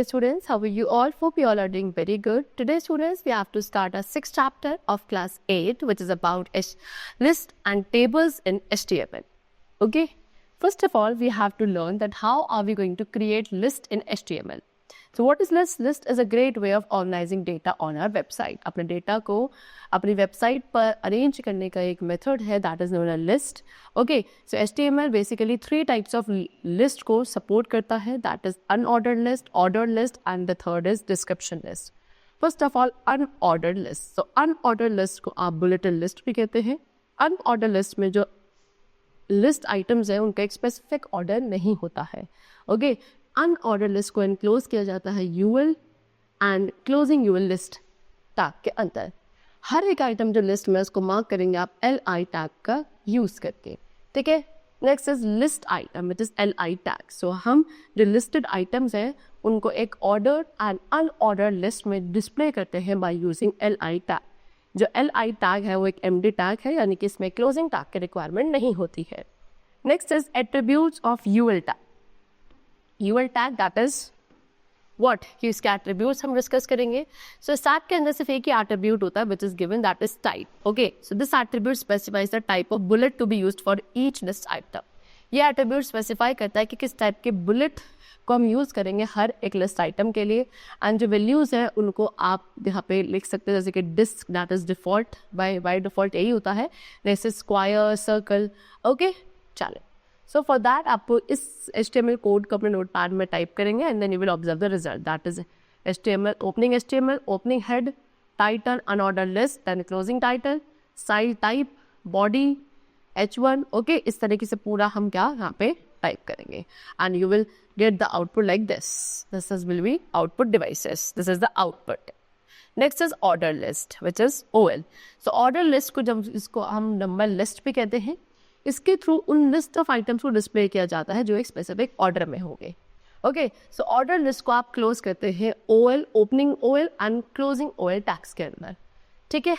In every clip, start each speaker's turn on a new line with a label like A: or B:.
A: dear students, how are you all? Hope you all are doing very good. Today students, we have to start our 6th chapter of class 8, which is about list and tables in HTML. Okay, first of all, we have to learn that how are we going to create list in HTML. So what is list? List is a great way of organizing data on our website. अपने data को अपनी website पर arrange करने का एक method है, that is known as list. Okay, so HTML basically 3 types of list को support करता है, that is unordered list, ordered list, and the third is description list. First of all, unordered list. So unordered list को आप bulleted list भी कहते हैं. Unordered list में जो list items है उनका एक specific order नहीं होता है. Okay, अनऑर्डर लिस्ट को एनक्लोज किया जाता है UL and closing UL list tag के अंदर. हर एक आइटम जो लिस्ट में उसको मार्क करेंगे आप LI टैग का यूज करके. ठीक है, next is list item, it is LI tag. So हम जो लिस्टेड आइटम्स हैं उनको एक ऑर्डर एंड अनऑर्डर लिस्ट में डिस्प्ले करते हैं बाय यूजिंग LI टैग. जो LI टैग है वो एक MD टैग है, यानी कि इसमें क्लोजिंग टैग की रिक्वायरमेंट नहीं होती है. Next is attributes of UL tag. UL tag that is what? कि इसके attributes हम डिस्कस करेंगे. So stack के अंदर सिर्फ एक ही attribute होता है which is given, that is type. Okay, so this attribute specifies the type of bullet to be used for each list item. ये attribute specify करता है कि किस type के bullet को हम यूज़ करेंगे हर एक list item के लिए. and जो values हैं उनको आप यहाँ पे लिख सकते हैं जैसे कि disk that is default, by default यही होता है, जैसे square, circle. Okay, चलो. So for that आपको इस HTML कोड को अपने नोटपैड में टाइप करेंगे and then you will observe the result. That is HTML, opening head, title, unordered list, then closing title, style type, body, H1. Okay, इस तरीके से पूरा हम क्या यहाँ पे टाइप करेंगे and you will get the output like this. This will be output devices. This is the output. Next is order list, which is OL. So order list को जब इसको हम नंबर लिस्ट भी कहते हैं, इसके थ्रू उन लिस्ट ऑफ आइटम्स को डिस्प्ले किया जाता है जो एक स्पेसिफिक ऑर्डर में होंगे. ओके, सो ऑर्डर लिस्ट को आप क्लोज करते हैं OL, opening OL and closing OL tags के अंदर. ठीक है,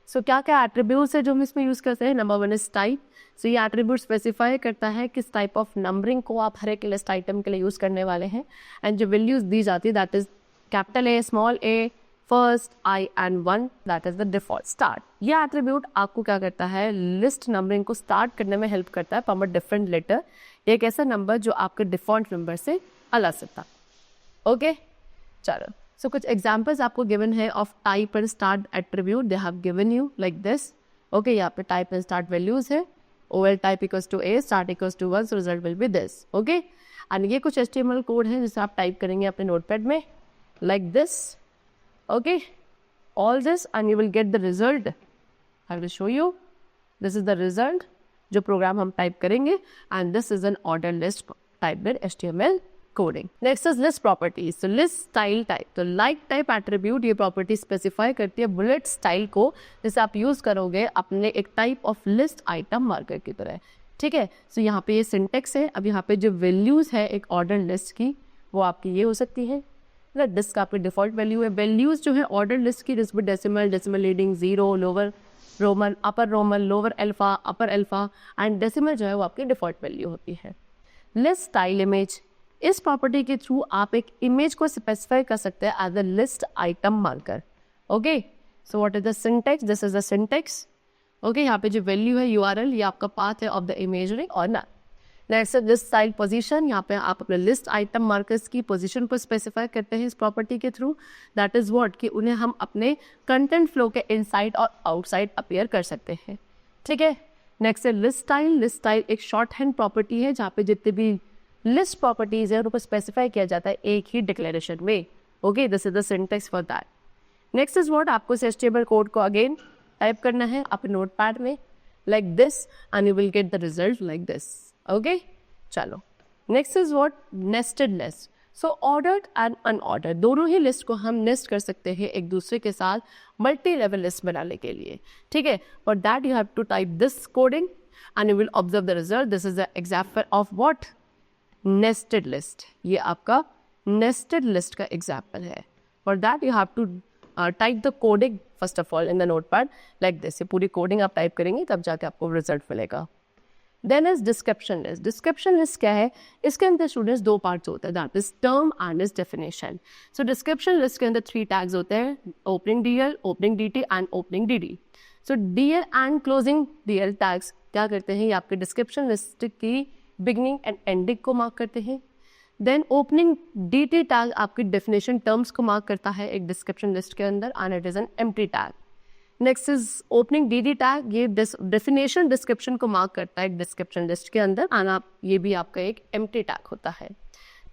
A: सो क्या क्या एट्रीब्यूट्स है जो हम इसमें यूज़ करते हैं. Number 1 is type. सो ये एट्रीब्यूट स्पेसिफाई करता है किस टाइप ऑफ नंबरिंग को आप हर एक लिस्ट आइटम के लिए यूज़ करने वाले हैं. एंड जो वैल्यूज दी जाती है that is capital A, small a, first I and 1, that is the default. Start, ये एट्रीब्यूट आपको क्या करता है, लिस्ट नंबरिंग को स्टार्ट करने में हेल्प करता है फ्रॉम अ डिफरेंट लेटर. एक ऐसा नंबर जो आपके डिफॉल्ट नंबर से अलग सकता. ओके, चलो. सो कुछ एग्जांपल्स आपको गिवन है of type and start attribute. They have given you like this. Okay, यहाँ पे टाइप एंड स्टार्ट वैल्यूज है. OL type equals to A, start equals to 1, so result will be this. Okay, and ये कुछ HTML code है जिसे आप type करेंगे अपने नोटपैड में like this. Okay, all this and you will get the result. I will show you. This is the result जो programme हम टाइप करेंगे and this is an order list type with HTML coding. Next is list properties. So list style type. तो like type attribute ये property specify करती है bullet style को, जिसे आप यूज़ करोगे अपने एक type of list item marker की तरह. ठीक है, so यहाँ पे ये syntax है. अब यहाँ पे जो values है एक order list की वो आपकी ये हो सकती है. डिस्क का आपकी डिफॉल्ट वैल्यू है. वैल्यूज जो है ऑर्डर लिस्ट की जिसमें decimal leading, zero, lower Roman, upper Roman, lower alpha, upper alpha and decimal जो है वो आपकी डिफॉल्ट वैल्यू होती है. लिस्ट स्टाइल इमेज, इस प्रॉपर्टी के थ्रू आप एक इमेज को स्पेसिफाई कर सकते हैं as a list item marker. Okay, so what is the syntax, this is the syntax. Okay, यहाँ पे जो वैल्यू है URL ये आपका पाथ है ऑफ द इमेजरी और ना. नेक्स्ट लिस्ट स्टाइल पोजीशन, यहाँ पे आप अपने लिस्ट आइटम मार्कर्स की पोजीशन को स्पेसिफाई करते हैं इस प्रॉपर्टी के थ्रू. दैट इज व्हाट कि उन्हें हम अपने कंटेंट फ्लो के इनसाइड और आउटसाइड अपीयर कर सकते हैं. ठीक है, नेक्स्ट है लिस्ट स्टाइल. लिस्ट स्टाइल एक शॉर्ट हैंड प्रॉपर्टी है जहाँ पे जितने भी लिस्ट प्रॉपर्टीज है उनको स्पेसिफाई किया जाता है एक ही डिक्लेरेशन में. Okay, this is the syntax for that. Next is what, आपको इस HTML कोड को अगेन टाइप करना है अपने नोटपैड में like this and you will get the result like this. Okay, चलो. Next is what, nested list. So ordered and unordered दोनों ही लिस्ट को हम नेस्ट कर सकते हैं एक दूसरे के साथ मल्टी लेवल लिस्ट बनाने के लिए. ठीक है, for that you have to type this coding and you will observe the result. This is the example of what, nested list. ये आपका नेस्टेड लिस्ट का एग्जाम्पल है. For that you have to type the coding first of all in the notepad like this. ये पूरी coding आप type करेंगे तब जाके आपको रिजल्ट मिलेगा. Then is description list. Description list क्या है? इसके अंदर स्टूडेंट्स दो पार्ट्स होते हैं, that is term and is definition. So description list के अंदर 3 टैग्स होते हैं, opening DL, opening DT and opening DD. So DL and closing DL tags क्या करते हैं? ये आपके डिस्क्रिप्शन लिस्ट की बिगनिंग एंड एंडिंग को मार्क करते हैं. देन ओपनिंग DT टैग आपकी डेफिनेशन टर्म्स को मार्क करता है एक डिस्क्रिप्शन लिस्ट के अंदर and it is an empty tag. Next is opening DD tag, ये डेफिनेशन डिस्क्रिप्शन को मार्क करता है एक डिस्क्रिप्शन लिस्ट के अंदर एंड आप ये भी आपका एक एम्प्टी टैग होता है.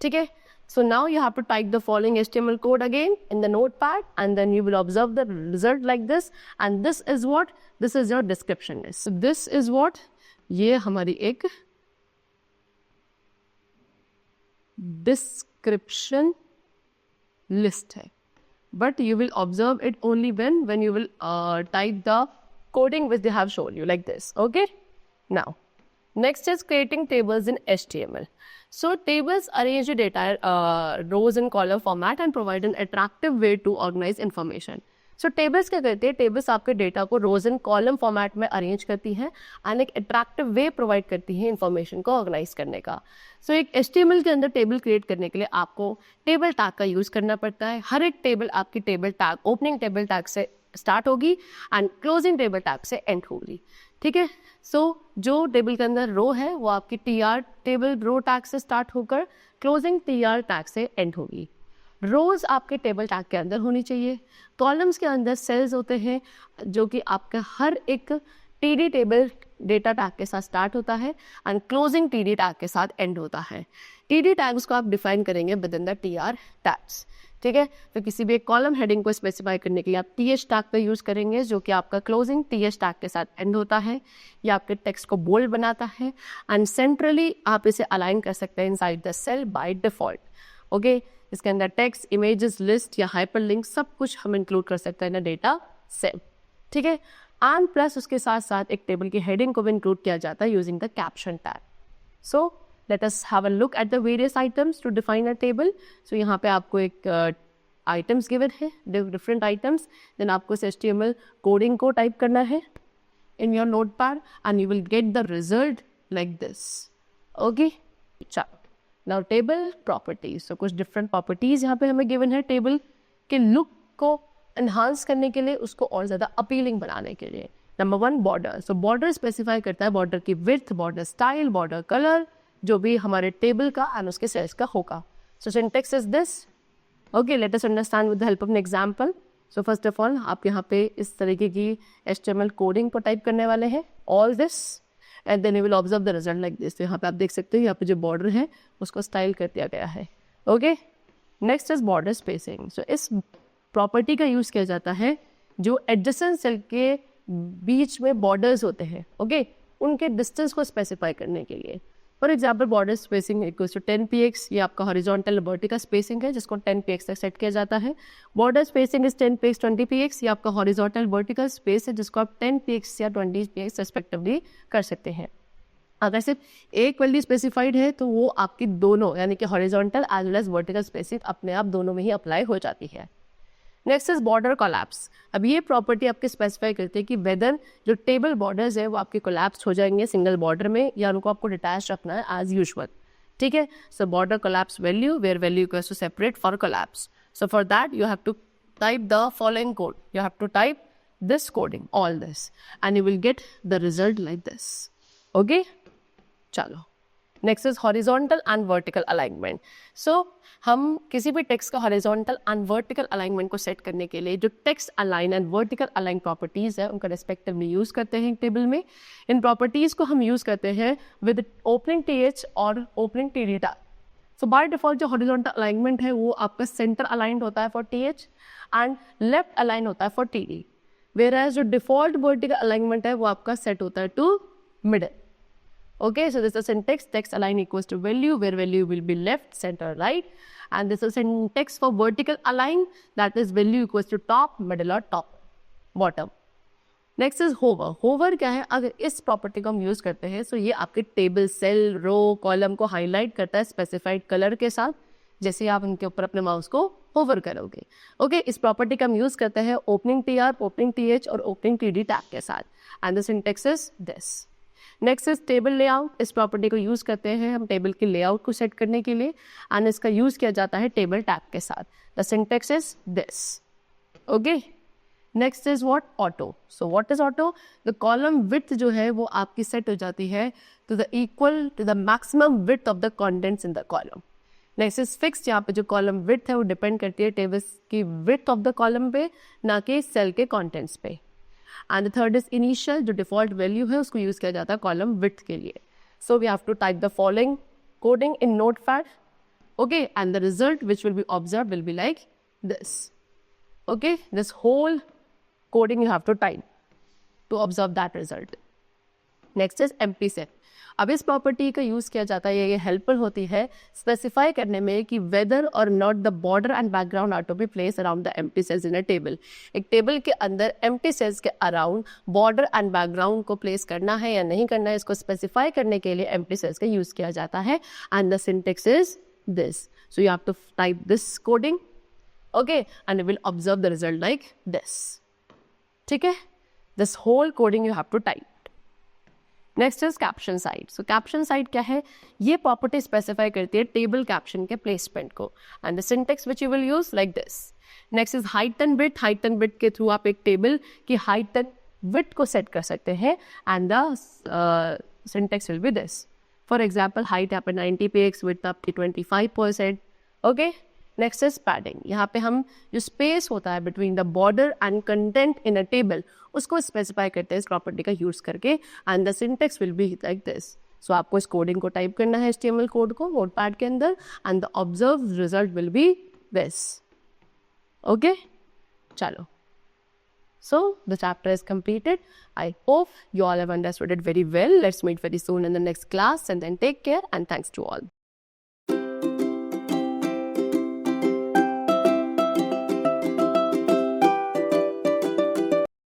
A: ठीक है. So now you have to type the following HTML code again in the notepad and then you will observe the result like this, and this is what? This is your description list. So this is what? ये हमारी एक description list है. But you will observe it only when you will type the coding which they have shown you like this. Okay? Now, next is creating tables in HTML. So tables arrange the data rows in column format and provide an attractive way to organize information. So tables क्या करती है? tables आपके data को rows in column format में arrange करती हैं and एक attractive way provide करती हैं information को ऑर्गेनाइज करने का. So एक HTML के अंदर टेबल क्रिएट करने के लिए आपको टेबल टैग का यूज़ करना पड़ता है. हर एक टेबल आपकी table tag opening table tag से स्टार्ट होगी एंड क्लोजिंग टेबल टैग से एंड होगी. ठीक है. सो जो टेबल के अंदर रो है वो आपकी TR टेबल रो टैग से स्टार्ट होकर क्लोजिंग TR टैग से एंड होगी. रोज आपके टेबल टैग के अंदर होनी चाहिए. कॉलम्स के अंदर सेल्स होते हैं जो कि आपका हर एक TD टेबल डेटा टैग के साथ स्टार्ट होता है एंड क्लोजिंग TD टैग के साथ एंड होता है. TD टैग्स को आप डिफाइन करेंगे with in the TR tags. ठीक है. तो किसी भी एक कॉलम हेडिंग को स्पेसिफाई करने के लिए आप TH टैग का यूज़ करेंगे जो कि आपका क्लोजिंग TH टैग के साथ एंड होता है. ये आपके टेक्स्ट को बोल्ड बनाता है एंड सेंट्रली आप इसे अलाइन कर सकते हैं inside the cell by default. Okay. इसके अंदर टेक्स्ट, इमेजेस, लिस्ट या हाइपरलिंक सब कुछ हम इंक्लूड कर सकते हैं ना डेटा सेल. ठीक है. एंड प्लस उसके साथ साथ एक टेबल की हेडिंग को भी इंक्लूड किया जाता है using the caption tag. So let us have a look at the various items to define a table. So यहाँ पे आपको एक आइटम्स गिवन है, डिफरेंट आइटम्स. देन आपको इस HTML कोडिंग को टाइप करना है in your notepad and you will get the result like this. Okay. चलो. Now table properties. सो कुछ डिफरेंट प्रॉपर्टीज यहाँ पे हमें गिवन है टेबल के लुक को एनहांस करने के लिए, उसको और ज़्यादा अपीलिंग बनाने के लिए. Number 1 border. So border specify करता है बॉर्डर की width, border style, border colour जो भी हमारे टेबल का एंड उसके सेल्स का होगा. So syntax is this. Okay. Let us understand with the help of an example. So first of all आप यहाँ पे इस तरीके की HTML कोडिंग को टाइप करने वाले हैं, all this, and then you will observe the result like this. तो यहाँ पे आप देख सकते हो यहाँ पे जो बॉर्डर है उसको स्टाइल कर दिया गया है. Okay. Next is border spacing. So इस प्रॉपर्टी का यूज़ किया जाता है जो एडजेसेंट सेल के बीच में बॉर्डर्स होते हैं, ओके, उनके डिस्टेंस को स्पेसिफाई करने के लिए. For example border spacing equals to 10 px. ये आपका हॉरिजॉन्टल वर्टिकल स्पेसिंग है जिसको 10 px तक सेट किया जाता है. Border spacing is 10 px 20 px. ये आपका हॉरिजॉन्टल वर्टिकल स्पेस है जिसको आप 10 px या 20 px रेस्पेक्टिवली कर सकते हैं. अगर सिर्फ एक वैल्यू स्पेसिफाइड है तो वो आपकी दोनों यानी कि horizontal as well as vertical spacing अपने आप दोनों में ही अप्लाई हो जाती है. Next is border collapse. अब ये प्रॉपर्टी आपके स्पेसिफाई करती है कि वेदर जो टेबल बॉर्डर्स है वो आपके कोलैप्स हो जाएंगे सिंगल बॉर्डर में या उनको आपको डिटैच रखना है एज यूजुअल. ठीक है. So border collapse value where value equals to separate for collapse. So for that you have to type the following code. You have to type this coding, all this, and you will get the result like this. Okay. चलो. Next is horizontal and vertical alignment. So हम किसी भी text का horizontal and vertical alignment को set करने के लिए जो text align and vertical align properties है उनका रेस्पेक्टिवली यूज़ करते हैं टेबल में. इन प्रॉपर्टीज़ को हम यूज़ करते हैं विद ओपनिंग TH और opening TD tag. So by default जो हॉरिजॉन्टल अलाइनमेंट है वो आपका सेंटर अलाइंड होता है for TH and left align होता है फॉर TD. वेयर जो डिफॉल्ट वर्टिकल अलाइनमेंट है वो आपका सेट होता है to middle. Okay, so this is syntax text align equals to value where value will be left, center, right, and this is syntax for vertical align that is value equals to top, middle or top, bottom. Next is hover. Hover क्या है? अगर इस property को हम use करते हैं तो ये आपके टेबल, सेल, रो, कॉलम को हाईलाइट करता है स्पेसिफाइड कलर के साथ जैसे आप इनके ऊपर अपने माउस को होवर करोगे. ओके. इस प्रॉपर्टी का हम यूज़ करते हैं ओपनिंग TR, ओपनिंग TH और ओपनिंग TD टैग के साथ. And the syntax is this. Next is table layout. इस प्रॉपर्टी को यूज करते हैं हम टेबल के लेआउट को सेट करने के लिए एंड इसका यूज किया जाता है टेबल टैब के साथ. The syntax is this. Okay. Next is what? Auto. So what is auto? The column width जो है वो आपकी सेट हो जाती है to the equal to the maximum width of the contents in the column. Next is fixed. यहाँ पे जो कॉलम विड्थ है वो डिपेंड करती है टेबल्स की विड्थ ऑफ द कॉलम पे, ना कि सेल के कंटेंट्स पे. And the third is initial. जो डिफॉल्ट वैल्यू है उसको यूज किया जाता है कॉलम विड्थ के लिए. So we have to type the following coding in notepad. Okay. And the result which will be observe will be like this. Okay. This whole coding you have to type to observe that result. Next is empty set. अब इस property का use किया जाता है, ये helpful होती है specify करने में कि वेदर और not the border and background are to be place around the empty cells in a table. एक टेबल के अंदर एम्प्टी सेल्स के अराउंड बॉर्डर एंड बैकग्राउंड को प्लेस करना है या नहीं करना है, इसको स्पेसिफाई करने के लिए एम्प्टी सेल्स का यूज किया जाता है. And the syntax is this. So you have to type this coding. Okay. And you will observe the result like this. ठीक है. This whole coding you have to type. Next is caption side. So caption side क्या है? ये property specify करती है table caption के placement को. And the syntax which you will use like this. Next is height and width. Height and width के through आप एक टेबल की हाइट एंड विड्थ को सेट कर सकते हैं. And the syntax will be this. For example height यहाँ पे 90 px, विड्थ आपकी 25%. ओके. Next is padding. यहाँ पे हम जो स्पेस होता है between the border and content in a table उसको स्पेसिफाई करते हैं इस प्रॉपर्टी का यूज करके. And the syntax will be like this. So आपको इस कोडिंग को टाइप करना है HTML कोड को नोटपैड के अंदर and the observe result will be this. Okay. चलो. So the chapter is completed. I hope you all have understood it very well. Let's meet very soon in the next class and then take care and thanks to all.